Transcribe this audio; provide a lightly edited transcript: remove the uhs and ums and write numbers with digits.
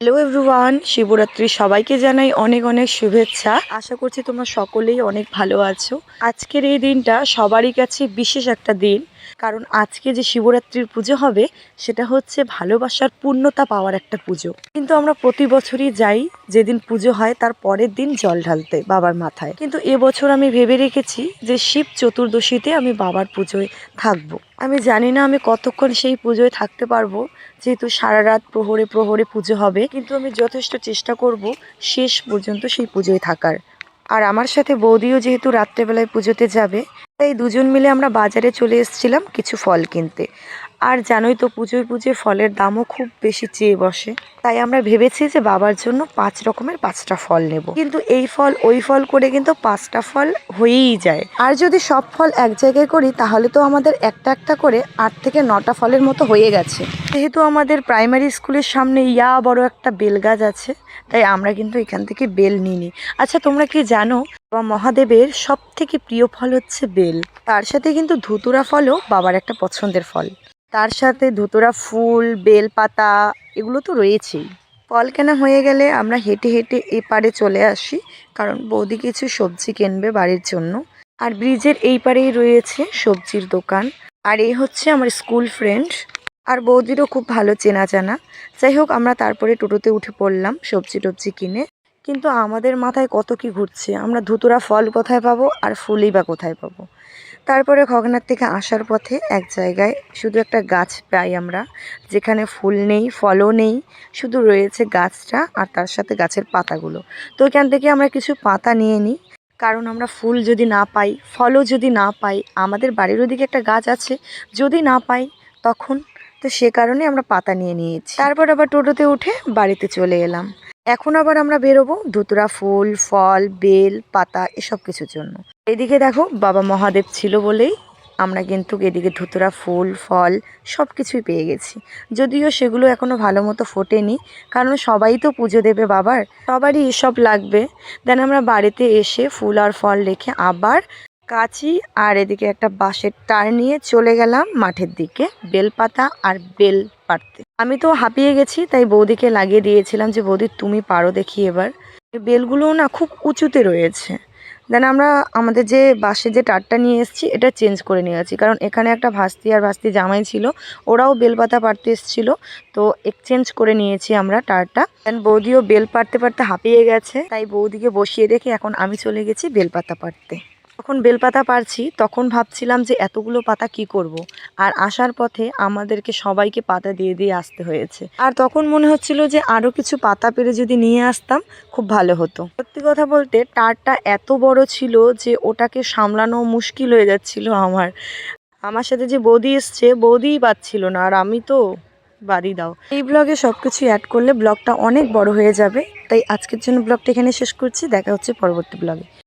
Hello everyone, Shivratri সবাইকে জানাই অনেক অনেক শুভেচ্ছা। আশা করছি তোমরা সকলেই অনেক ভালো আছো। আজকের এই দিনটা সবারই কাছে বিশেষ একটা দিন, কারণ আজকে যে শিবরাত্রির পুজো হবে সেটা হচ্ছে ভালোবাসার পূর্ণতা পাওয়ার একটা পুজো। কিন্তু আমরা প্রতি বছরই যাই, যেদিন পুজো হয় তার পরের দিন জল ঢালতে বাবার মাথায়। কিন্তু এবছর আমি ভেবে রেখেছি যে শিব চতুর্দশীতে আমি বাবার পুজোয় থাকবো। আমি জানি না আমি কতক্ষণ সেই পুজোয় থাকতে পারবো, যেহেতু সারা রাত প্রহরে প্রহরে পুজো হবে, কিন্তু আমি যথেষ্ট চেষ্টা করব শেষ পর্যন্ত সেই পুজোয় থাকার। আর আমার সাথে বৌদিও যেহেতু রাত্রেবেলায় পুজোতে যাবে, তাই দুজন মিলে আমরা বাজারে চলে এসেছিলাম কিছু ফল কিনতে। আর জানোই তো পুজোয় পুজোয় ফলের দামও খুব বেশি চেয়ে বসে, তাই আমরা ভেবেছি যে বাবার জন্য 5 রকমের 5টা ফল নেব। কিন্তু এই ফল ওই ফল করে কিন্তু 5টা ফল হয়েই যায়। আর যদি সব ফল এক জায়গায় করি তাহলে তো আমাদের একটা একটা করে 8 থেকে 9টা ফলের মতো হয়ে গেছে। যেহেতু আমাদের প্রাইমারি স্কুলের সামনে বড় একটা বেল গাছ আছে, তাই আমরা কিন্তু এখান থেকে বেল নিইনি। আচ্ছা, তোমরা কি জানো বাবা মহাদেবের সব থেকে প্রিয় ফল হচ্ছে বেল? তার সাথে কিন্তু ধুতুরা ফলও বাবার একটা পছন্দের ফল। তার সাথে ধুতুরা ফুল, বেল পাতা এগুলো তো রয়েছেই। ফল কেনা হয়ে গেলে আমরা হেঁটে হেঁটে এপারে চলে আসি, কারণ বৌদি কিছু সবজি কিনবে বাড়ির জন্য। আর ব্রিজের এই পারেই রয়েছে সবজির দোকান। আর এই হচ্ছে আমার স্কুল ফ্রেন্ড, আর বৌদিরও খুব ভালো চেনা জানা। যাই হোক, আমরা তারপরে টোটোতে উঠে পড়লাম সবজি টবজি কিনে। কিন্তু আমাদের মাথায় কত কি ঘুরছে, আমরা ধুতুরা ফল কোথায় পাবো আর ফুলই বা কোথায় পাবো। তারপরে খগনার থেকে আসার পথে এক জায়গায় শুধু একটা গাছ পাই আমরা, যেখানে ফুল নেই, ফলও নেই, শুধু রয়েছে গাছটা আর তার সাথে গাছের পাতাগুলো। তো এখান থেকে আমরা কিছু পাতা নিয়ে নিই, কারণ আমরা ফুল যদি না পাই, ফলও যদি না পাই, আমাদের বাড়ির ওদিকে একটা গাছ আছে, যদি না পাই তখন, তো সে কারণে আমরা পাতা নিয়ে নিয়েছি। তারপর আবার টোটোতে উঠে বাড়িতে চলে এলাম। এখন আবার আমরা বেরোবো ধুতুরা ফুল, ফল, বেল পাতা এসব কিছুর জন্য। এদিকে দেখো, বাবা মহাদেব ছিল বলেই আমরা কিন্তু এদিকে ধুতুরা ফুল, ফল সব কিছুই পেয়ে গেছি। যদিও সেগুলো এখনও ভালো মতো ফোটেনি, কারণ সবাই তো পুজো দেবে বাবার, সবারই এসব লাগবে। দেন আমরা বাড়িতে এসে ফুল আর ফল রেখে আবার কাঁচি আর এদিকে একটা বাঁশের টার নিয়ে চলে গেলাম মাঠের দিকে বেলপাতা আর বেল পাড়তে। আমি তো হাঁপিয়ে গেছি, তাই বৌদিকে লাগিয়ে দিয়েছিলাম যে বৌদি তুমি পারো দেখি এবার। বেলগুলোও না খুব উঁচুতে রয়েছে। দেন আমরা আমাদের যে বাঁশের যে টারটা নিয়ে এসেছি এটা চেঞ্জ করে নিয়ে গেছি, কারণ এখানে একটা ভাস্তি আর ভাস্তি জামাই ছিল, ওরাও বেলপাতা পাড়তে এসেছিলো, তো এক্সচেঞ্জ করে নিয়েছি আমরা টারটা। দেন বৌদিও বেল পাড়তে পাড়তে হাঁপিয়ে গেছে, তাই বৌদিকে বসিয়ে রেখে এখন আমি চলে গেছি বেলপাতা পাড়তে। যখন বেলপাতা পারছি তখন ভাবছিলাম যে এতগুলো পাতা কি করব। আর আসার পথে আমাদেরকে সবাইকে পাতা দিয়ে দিয়ে আসতে হয়েছে। আর তখন মনে হচ্ছিল যে আরও কিছু পাতা পেরে যদি নিয়ে আসতাম খুব ভালো হতো। সত্যি কথা বলতে টারটা এত বড় ছিল যে ওটাকে সামলানো মুশকিল হয়ে যাচ্ছিল আমার। আমার সাথে যে বৌদি এসছে, বৌদিই পাচ্ছিল না, আর আমি তো বাদই দাও। এই ব্লগে সব কিছু অ্যাড করলে ব্লগটা অনেক বড় হয়ে যাবে, তাই আজকের জন্য ব্লগটা এখানে শেষ করছি। দেখা হচ্ছে পরবর্তী ব্লগে।